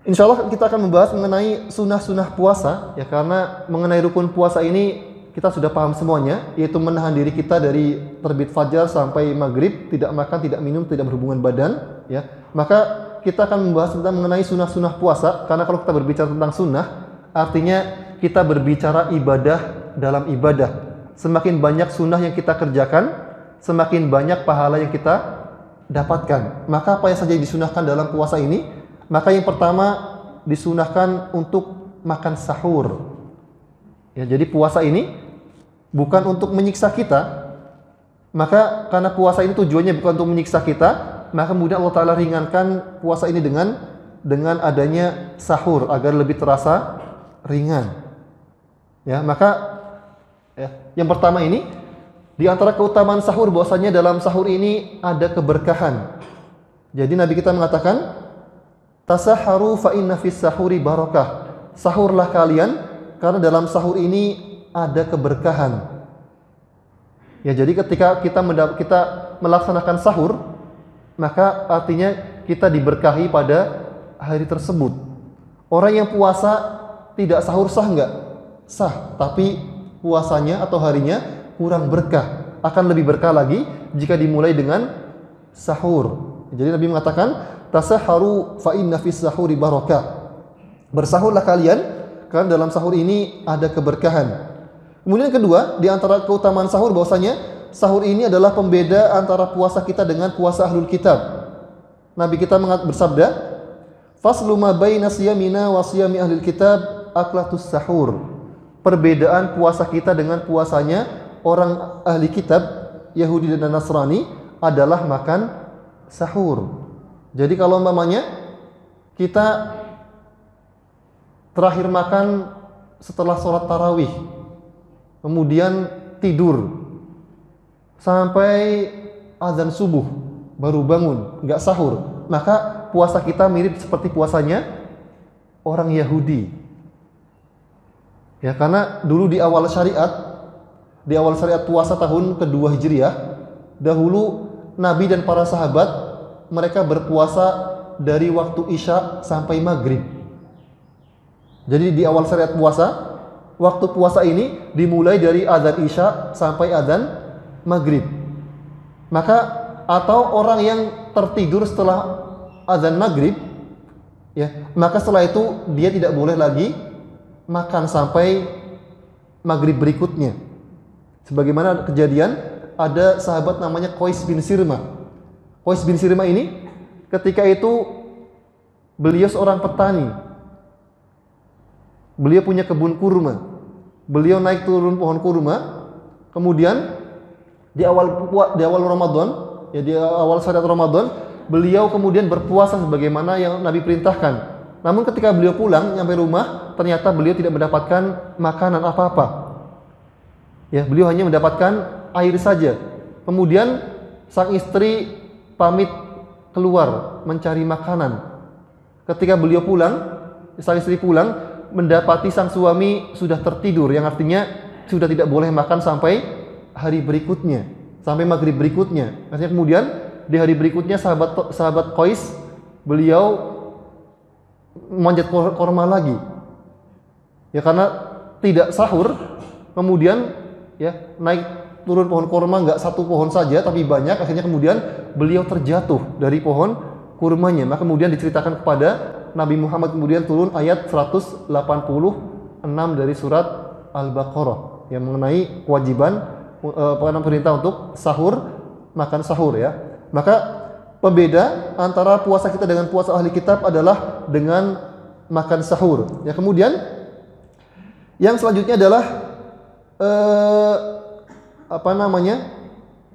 S1: insya Allah kita akan membahas mengenai sunnah-sunnah puasa ya, karena mengenai rukun puasa ini kita sudah paham semuanya, yaitu menahan diri kita dari terbit fajar sampai maghrib, tidak makan, tidak minum, tidak berhubungan badan ya. Maka kita akan membahas tentang mengenai sunnah-sunnah puasa, karena kalau kita berbicara tentang sunnah artinya kita berbicara ibadah dalam ibadah. Semakin banyak sunnah yang kita kerjakan, semakin banyak pahala yang kita dapatkan. Maka apa yang saja disunahkan dalam puasa ini? Maka yang pertama disunahkan untuk makan sahur. Ya, jadi puasa ini bukan untuk menyiksa kita. Maka karena puasa ini tujuannya bukan untuk menyiksa kita, maka kemudian Allah Ta'ala ringankan puasa ini dengan adanya sahur agar lebih terasa ringan. Ya, maka yang pertama ini, di antara keutamaan sahur bahwasanya dalam sahur ini ada keberkahan. Jadi Nabi kita mengatakan, tasaharu fa inna fis sahuri barakah. Sahurlah kalian karena dalam sahur ini ada keberkahan. Ya, jadi ketika kita melaksanakan sahur, maka artinya kita diberkahi pada hari tersebut. Orang yang puasa tidak sahur sah enggak? Sah, tapi puasanya atau harinya kurang berkah. Akan lebih berkah lagi jika dimulai dengan sahur. Jadi Nabi mengatakan, tasaharu fa inna fis sahuri barakah. Bersahurlah kalian karena dalam sahur ini ada keberkahan. Kemudian yang kedua, di antara keutamaan sahur bahwasanya sahur ini adalah pembeda antara puasa kita dengan puasa ahlul kitab. Nabi kita bersabda, faslu ma baina siyamina wa siyami ahlul kitab aklatus sahur. Perbedaan puasa kita dengan puasanya orang ahli kitab Yahudi dan Nasrani adalah makan sahur. Jadi kalau umpamanya kita terakhir makan setelah sholat tarawih, kemudian tidur sampai azan subuh baru bangun, nggak sahur, maka puasa kita mirip seperti puasanya orang Yahudi. Ya, karena dulu di awal syariat puasa tahun kedua Hijriah, dahulu Nabi dan para sahabat mereka berpuasa dari waktu Isya sampai Maghrib. Jadi di awal syariat puasa, waktu puasa ini dimulai dari azan Isya sampai azan Maghrib. Maka atau orang yang tertidur setelah azan Maghrib, ya, maka setelah itu dia tidak boleh lagi makan sampai maghrib berikutnya. Sebagaimana kejadian ada sahabat namanya Qais bin Sirma. Qais bin Sirma ini ketika itu beliau seorang petani. Beliau punya kebun kurma. Beliau naik turun pohon kurma. Kemudian di awal Ramadan, ya di awal syariat Ramadan, beliau kemudian berpuasa sebagaimana yang Nabi perintahkan. Namun ketika beliau pulang nyampe rumah, ternyata beliau tidak mendapatkan makanan apa-apa. Ya, beliau hanya mendapatkan air saja. Kemudian sang istri pamit keluar mencari makanan. Ketika beliau pulang, sang istri pulang mendapati sang suami sudah tertidur, yang artinya sudah tidak boleh makan sampai hari berikutnya, sampai maghrib berikutnya. Artinya kemudian di hari berikutnya sahabat Qais beliau memanjat korma lagi, ya karena tidak sahur. Kemudian ya naik turun pohon korma, nggak satu pohon saja tapi banyak. Akhirnya kemudian beliau terjatuh dari pohon kurmanya. Maka kemudian diceritakan kepada Nabi Muhammad, kemudian turun ayat 186 dari surat Al-Baqarah yang mengenai kewajiban perintah untuk sahur, makan sahur ya. Maka pembeda antara puasa kita dengan puasa ahli kitab adalah dengan makan sahur. Ya, kemudian yang selanjutnya adalah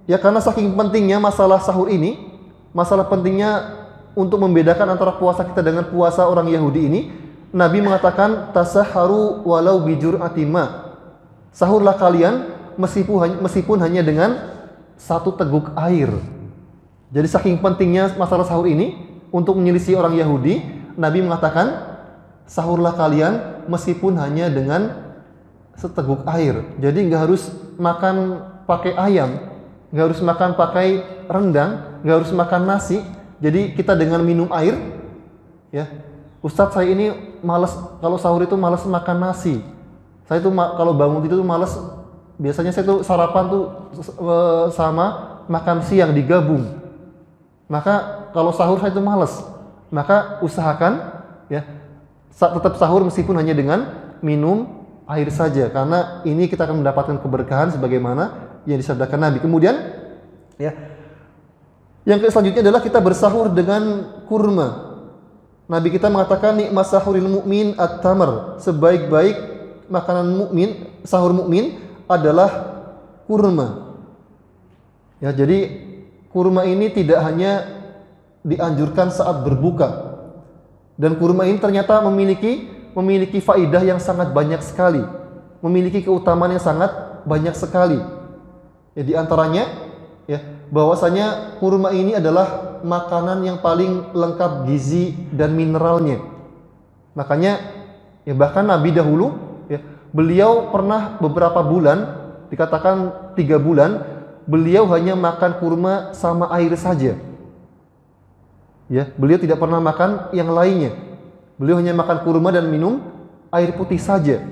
S1: ya karena saking pentingnya masalah sahur ini, masalah pentingnya untuk membedakan antara puasa kita dengan puasa orang Yahudi ini, Nabi mengatakan tasaharu walau bijur'ati ma. Sahurlah kalian meskipun hanya dengan satu teguk air. Jadi saking pentingnya masalah sahur ini untuk menyelisih orang Yahudi, Nabi mengatakan sahurlah kalian meskipun hanya dengan seteguk air. Jadi nggak harus makan pakai ayam, nggak harus makan pakai rendang, nggak harus makan nasi. Jadi kita dengan minum air, ya. Ustadz, saya ini malas kalau sahur itu malas makan nasi. Saya tuh kalau bangun tidur tuh malas. Biasanya saya tuh sarapan tuh sama makan siang digabung. Maka kalau sahur saya tuh malas. Maka usahakan ya tetap sahur meskipun hanya dengan minum air saja, karena ini kita akan mendapatkan keberkahan sebagaimana yang disabdakan Nabi. Kemudian ya, yang selanjutnya adalah kita bersahur dengan kurma. Nabi kita mengatakan nikmat sahuril mukmin at-tamr, sebaik-baik makanan mukmin, sahur mukmin adalah kurma. Ya, jadi kurma ini tidak hanya dianjurkan saat berbuka, dan kurma ini ternyata memiliki faidah yang sangat banyak sekali, memiliki keutamaan yang sangat banyak sekali. Ya, di antaranya ya bahwasanya kurma ini adalah makanan yang paling lengkap gizi dan mineralnya. Makanya ya bahkan Nabi dahulu ya, beliau pernah beberapa bulan, dikatakan 3 bulan, beliau hanya makan kurma sama air saja. Ya, beliau tidak pernah makan yang lainnya. Beliau hanya makan kurma dan minum air putih saja.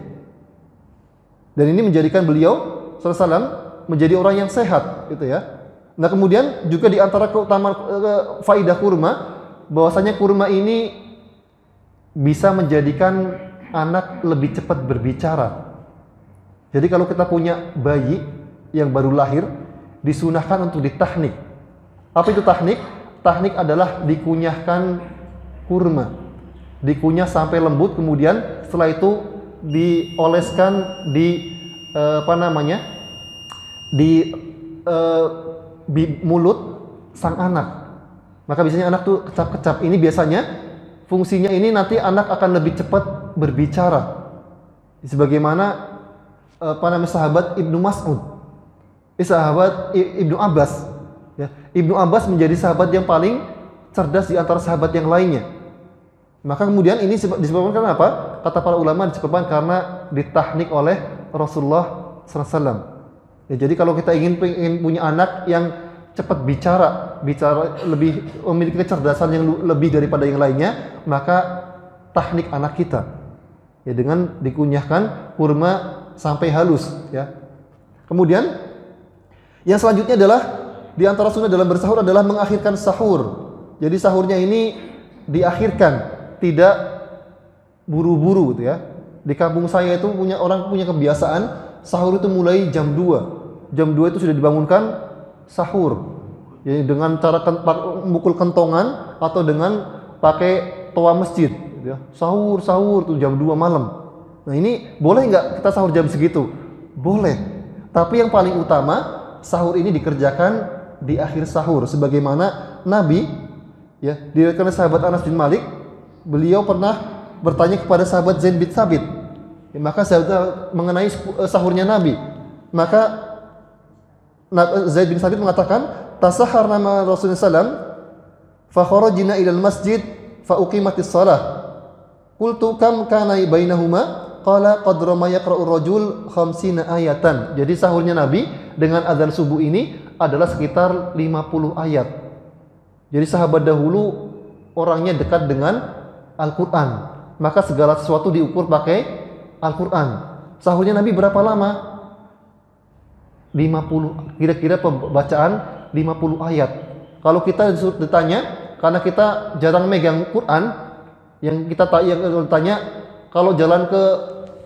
S1: Dan ini menjadikan beliau sallallahu alaihi wasallam menjadi orang yang sehat, gitu ya. Nah, kemudian juga di antara keutamaan faidah kurma, bahwasanya kurma ini bisa menjadikan anak lebih cepat berbicara. Jadi kalau kita punya bayi yang baru lahir, disunahkan untuk ditahnik. Apa itu tahnik? Tahnik adalah dikunyahkan kurma. Dikunyah sampai lembut, kemudian setelah itu dioleskan di di mulut sang anak. Maka biasanya anak tuh kecap-kecap. Ini biasanya fungsinya ini nanti anak akan lebih cepat berbicara. Sebagaimana sahabat Ibnu Mas'ud, sahabat Ibnu Abbas. Ya, Ibnu Abbas menjadi sahabat yang paling cerdas di antara sahabat yang lainnya. Maka kemudian ini disebabkan karena apa? Kata para ulama disebabkan karena ditahnik oleh Rasulullah SAW. Ya, jadi kalau kita ingin punya anak yang cepat bicara lebih memiliki kecerdasan yang lebih daripada yang lainnya, maka tahnik anak kita ya dengan dikunyahkan kurma sampai halus. Ya. Kemudian yang selanjutnya adalah di antara sunnah dalam bersahur adalah mengakhirkan sahur. Jadi sahurnya ini diakhirkan, tidak buru-buru gitu ya. Di kampung saya itu orang punya kebiasaan sahur itu mulai jam 2. Jam 2 itu sudah dibangunkan sahur. Jadi dengan cara mukul kentongan atau dengan pakai toa masjid gitu ya. Sahur tuh jam 2 malam. Nah, ini boleh nggak kita sahur jam segitu? Boleh. Tapi yang paling utama sahur ini dikerjakan di akhir sahur, sebagaimana Nabi ya diriwayatkan oleh sahabat Anas bin Malik, beliau pernah bertanya kepada sahabat Zaid bin Thabit, ya, maka sahabat mengenai sahurnya Nabi, maka Zaid bin Thabit mengatakan, tasaharna ma Rasulullah SAW, fa kharajna ilal masjid fa uqimatis shalah, qultu kam kana bainahuma, qala qadra ma yaqra'ur rajul 50 ayatan. Jadi sahurnya Nabi dengan azan subuh ini adalah sekitar 50 ayat. Jadi sahabat dahulu orangnya dekat dengan Al-Quran, maka segala sesuatu diukur pakai Al-Quran. Sahurnya Nabi berapa lama? 50, kira-kira pembacaan 50 ayat. Kalau kita ditanya, karena kita jarang megang Quran, yang tanya, kalau jalan ke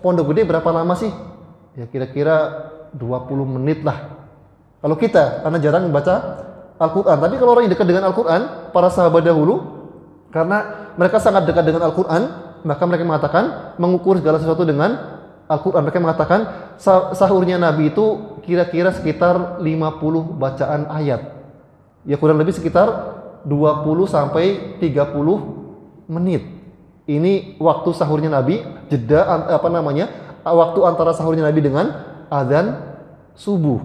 S1: Pondok Gede berapa lama sih? Ya kira-kira 20 menit lah. Kalau kita, karena jarang membaca Al-Quran. Tapi kalau orang yang dekat dengan Al-Quran, para sahabat dahulu, karena mereka sangat dekat dengan Al-Quran, maka mereka mengatakan, mengukur segala sesuatu dengan Al-Quran. Mereka mengatakan, sahurnya Nabi itu kira-kira sekitar 50 bacaan ayat. Ya kurang lebih sekitar 20 sampai 30 menit. Ini waktu sahurnya Nabi, jeda waktu antara sahurnya Nabi dengan azan subuh.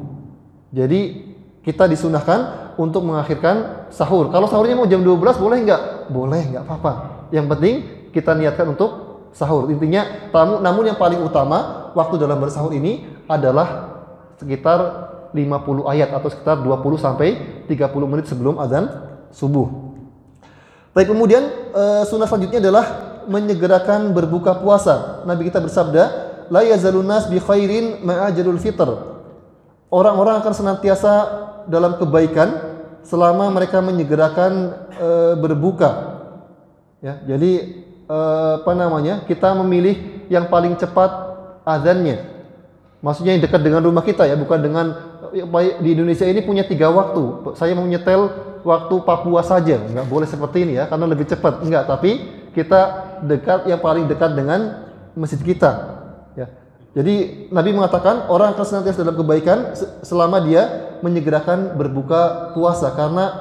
S1: Jadi kita disunahkan untuk mengakhirkan sahur. Kalau sahurnya mau jam 12 boleh nggak? Boleh, nggak apa-apa. Yang penting kita niatkan untuk sahur. Intinya, namun yang paling utama waktu dalam bersahur ini adalah sekitar 50 ayat atau sekitar 20 sampai 30 menit sebelum azan subuh. Baik, kemudian sunnah selanjutnya adalah menyegerakan berbuka puasa. Nabi kita bersabda, la yazalun nas bi khairin ma'ajalul fitr. Orang-orang akan senantiasa dalam kebaikan selama mereka menyegerakan berbuka. Ya, jadi kita memilih yang paling cepat azannya. Maksudnya yang dekat dengan rumah kita ya, bukan dengan di Indonesia ini punya 3 waktu. Saya mau nyetel waktu Papua saja, nggak boleh seperti ini ya, karena lebih cepat. Enggak, tapi kita dekat yang paling dekat dengan masjid kita. Ya. Jadi Nabi mengatakan orang akan senantiasa dalam kebaikan selama dia menyegerakan berbuka puasa, karena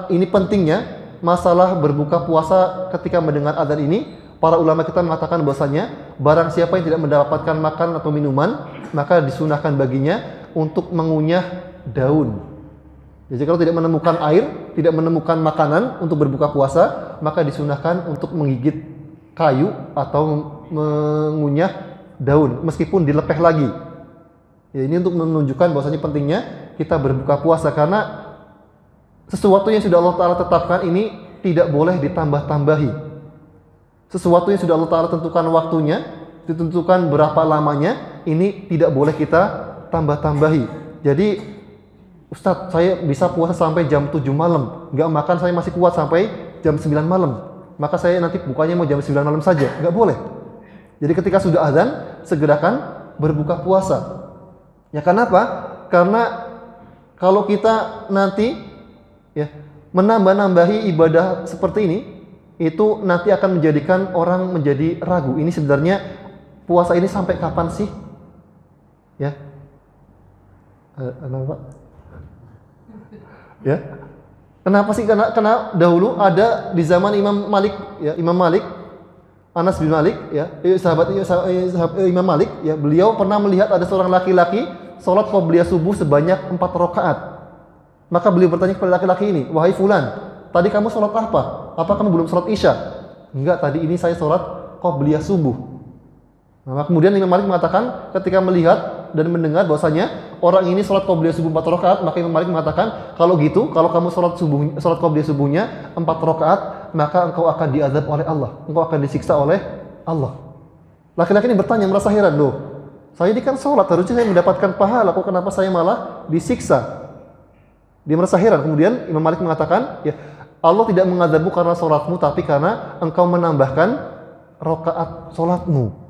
S1: ini pentingnya masalah berbuka puasa ketika mendengar azan ini. Para ulama kita mengatakan bahwasanya barang siapa yang tidak mendapatkan makan atau minuman, maka disunahkan baginya untuk mengunyah daun. Jadi kalau tidak menemukan air, tidak menemukan makanan untuk berbuka puasa, maka disunahkan untuk menggigit kayu atau mengunyah daun meskipun dilepeh lagi. Ya, ini untuk menunjukkan bahwasanya pentingnya kita berbuka puasa, karena sesuatu yang sudah Allah Ta'ala tetapkan ini tidak boleh ditambah-tambahi. Sesuatu yang sudah Allah Ta'ala tentukan waktunya, ditentukan berapa lamanya, ini tidak boleh kita tambah-tambahi. Jadi, Ustadz, saya bisa puasa sampai jam 7 malam, nggak makan saya masih kuat sampai jam 9 malam, maka saya nanti bukanya mau jam 9 malam saja, nggak boleh. Jadi ketika sudah azan, segerakan berbuka puasa. Ya, kenapa? Karena kalau kita nanti menambah-nambahi ibadah seperti ini, itu nanti akan menjadikan orang menjadi ragu. Ini sebenarnya puasa ini sampai kapan sih? Ya, kenapa? Ya, kenapa sih? Karena dahulu ada di zaman Imam Malik, ya, Imam Malik, Anas bin Malik, ya, sahabat Imam Malik, ya, beliau pernah melihat ada seorang laki-laki sholat qobliyah subuh sebanyak 4 rakaat. Maka beliau bertanya kepada laki-laki ini, wahai fulan, tadi kamu sholat apa? Apa kamu belum sholat isya? Enggak, tadi ini saya sholat qobliyah subuh. Nah, kemudian Imam Malik mengatakan ketika melihat dan mendengar bahwasanya orang ini sholat qobliyah subuh 4 rakaat, maka Imam Malik mengatakan, kalau gitu, kalau kamu sholat qobliyah subuhnya 4 rakaat, maka engkau akan diazab oleh Allah, engkau akan disiksa oleh Allah. Laki-laki ini bertanya, merasa heran, loh, saya ini kan sholat, harusnya saya mendapatkan pahala, kok kenapa saya malah disiksa? Dia merasa heran. Kemudian Imam Malik mengatakan, ya, Allah tidak mengazabmu karena sholatmu, tapi karena engkau menambahkan rakaat sholatmu.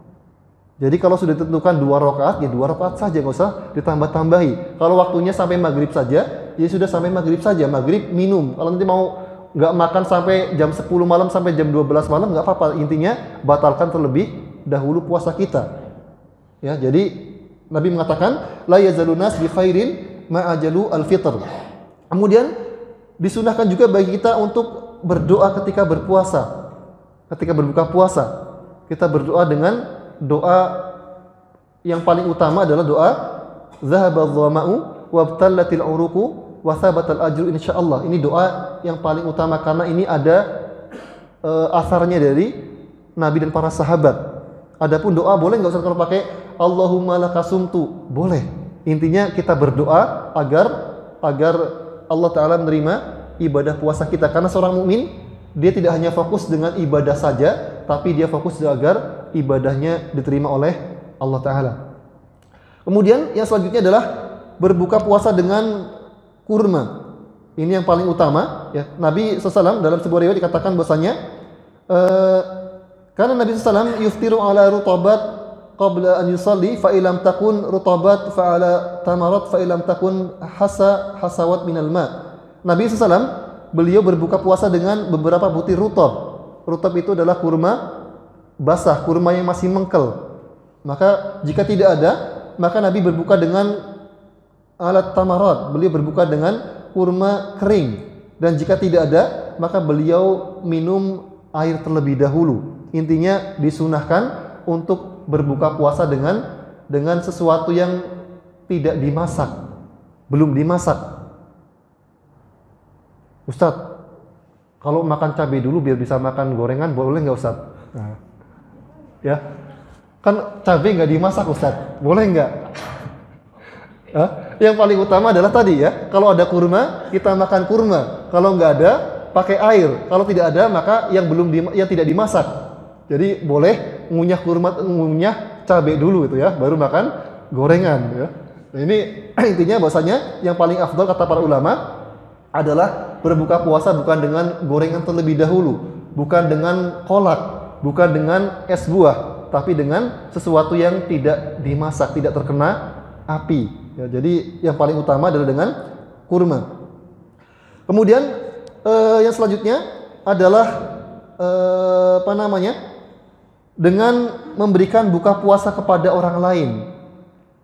S1: Jadi kalau sudah ditentukan 2 rakaat, ya 2 rakaat saja, nggak usah ditambah-tambahi. Kalau waktunya sampai maghrib saja, ya sudah sampai maghrib saja. Maghrib minum. Kalau nanti mau nggak makan sampai jam 10 malam sampai jam 12 malam, nggak apa-apa. Intinya batalkan terlebih dahulu puasa kita. Ya, jadi Nabi mengatakan, la yazalun nas bi khairin ma'ajalu al-fitr. Kemudian disunahkan juga bagi kita untuk berdoa ketika berpuasa. Ketika berbuka puasa, kita berdoa dengan doa yang paling utama adalah doa zahabadh dhama'u wabtallatil uruqu wa thabatal ajru insyaallah. Ini doa yang paling utama karena ini ada asarnya dari Nabi dan para sahabat. Adapun doa boleh nggak usah kalau pakai Allahumma lakasumtu, boleh. Intinya kita berdoa agar Allah Ta'ala menerima ibadah puasa kita. Karena seorang mukmin, dia tidak hanya fokus dengan ibadah saja, tapi dia fokus agar ibadahnya diterima oleh Allah Ta'ala. Kemudian yang selanjutnya adalah berbuka puasa dengan kurma. Ini yang paling utama. Ya. Nabi SAW dalam sebuah riwayat dikatakan bahwasanya karena Nabi SAW yuftiru ala rutabat qabla an yusalli fa ilam takun rutabat fa ala tamarat fa ilam takun hasawat minal ma. Nabi SAW beliau berbuka puasa dengan beberapa butir rutab. Rutab itu adalah kurma basah, kurma yang masih mengkel. Maka jika tidak ada, maka Nabi berbuka dengan alat tamarat. Beliau berbuka dengan kurma kering. Dan jika tidak ada, maka beliau minum air terlebih dahulu. Intinya disunahkan untuk berbuka puasa dengan sesuatu yang tidak dimasak, belum dimasak. Ustadz, kalau makan cabai dulu biar bisa makan gorengan, boleh nggak Ustadz? Nah, ya, kan cabai nggak dimasak Ustadz, boleh nggak? Yang paling utama adalah tadi ya, kalau ada kurma, kita makan kurma. Kalau nggak ada, pakai air. Kalau tidak ada, maka yang tidak dimasak. Jadi boleh ngunyah kurma, ngunyah cabai dulu itu ya, baru makan gorengan ya. Nah, ini intinya bahwasanya yang paling afdal kata para ulama adalah berbuka puasa bukan dengan gorengan terlebih dahulu, bukan dengan kolak, bukan dengan es buah, tapi dengan sesuatu yang tidak dimasak, tidak terkena api. Ya, jadi yang paling utama adalah dengan kurma. Kemudian yang selanjutnya adalah dengan memberikan buka puasa kepada orang lain.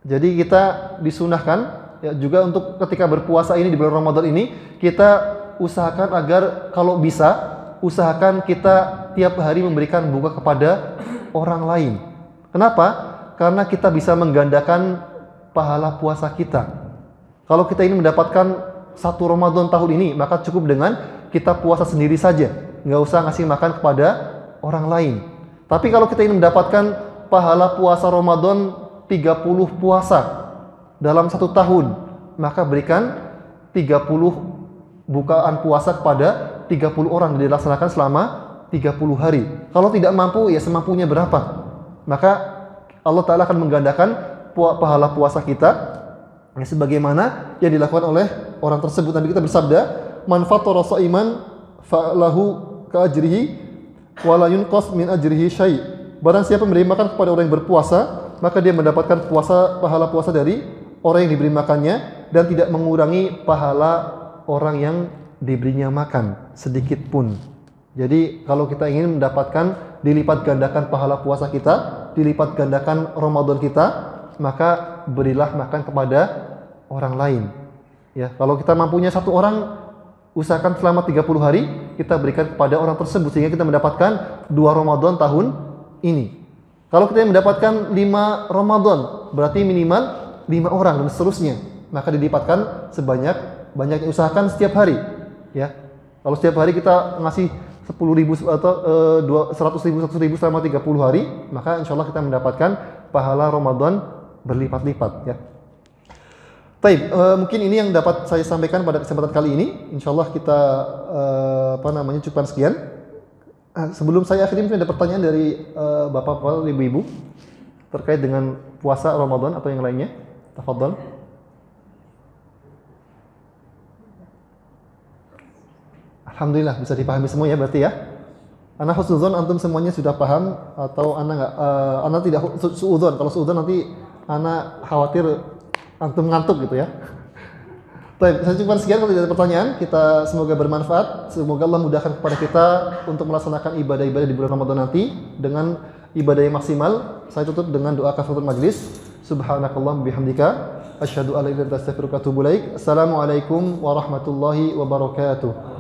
S1: Jadi kita disunahkan ya juga untuk ketika berpuasa ini di bulan Ramadan ini kita usahakan agar kalau bisa usahakan kita tiap hari memberikan buka kepada orang lain. Kenapa? Karena kita bisa menggandakan pahala puasa kita. Kalau kita ini mendapatkan satu Ramadan tahun ini, maka cukup dengan kita puasa sendiri saja, nggak usah ngasih makan kepada orang lain. Tapi kalau kita ini mendapatkan pahala puasa Ramadan 30 puasa dalam satu tahun, maka berikan 30 bukaan puasa kepada 30 orang dilaksanakan selama 30 hari. Kalau tidak mampu, ya semampunya berapa. Maka Allah Ta'ala akan menggandakan pahala puasa kita ya, sebagaimana yang dilakukan oleh orang tersebut. Nabi kita bersabda, "Man fattara sha'iman falahu ka ajrihi wa la yunqas min ajrihi syai'." Barang siapa memberi makan kepada orang yang berpuasa, maka dia mendapatkan pahala puasa dari orang yang diberi makannya dan tidak mengurangi pahala orang yang diberinya makan sedikit pun. Jadi kalau kita ingin mendapatkan dilipat gandakan pahala puasa kita, dilipat gandakan Ramadan kita, maka berilah makan kepada orang lain. Ya, kalau kita mampunya satu orang, usahakan selama 30 hari kita berikan kepada orang tersebut sehingga kita mendapatkan 2 Ramadan tahun ini. Kalau kita mendapatkan 5 Ramadan, berarti minimal 5 orang dan seterusnya. Maka dilipatkan sebanyak-banyaknya, usahakan setiap hari. Ya. Kalau setiap hari kita ngasih 10.000 atau 100.000 selama 30 hari, maka insya Allah kita mendapatkan pahala Ramadan berlipat-lipat. Ya. Baik, mungkin ini yang dapat saya sampaikan pada kesempatan kali ini. Insya Allah kita cukupkan sekian. Sebelum saya akhiri, mungkin ada pertanyaan dari bapak-bapak, ibu-ibu terkait dengan puasa Ramadan atau yang lainnya. Tafadhol. Alhamdulillah bisa dipahami semua ya berarti ya. Ana husnuzon, antum semuanya sudah paham atau ana enggak? Ana tidak suudzon. Kalau suudzon nanti ana khawatir antum ngantuk gitu ya. Baik, saya cukupkan sekian. Kalau tidak ada pertanyaan, kita semoga bermanfaat. Semoga Allah mudahkan kepada kita untuk melaksanakan ibadah-ibadah di bulan Ramadan nanti dengan ibadah yang maksimal. Saya tutup dengan doa kafaratul majlis. Subhanakallahumma bihamdika asyhadu an la ilaha illa anta astaghfiruka wa atubu ilaik. Assalamualaikum warahmatullahi wabarakatuh.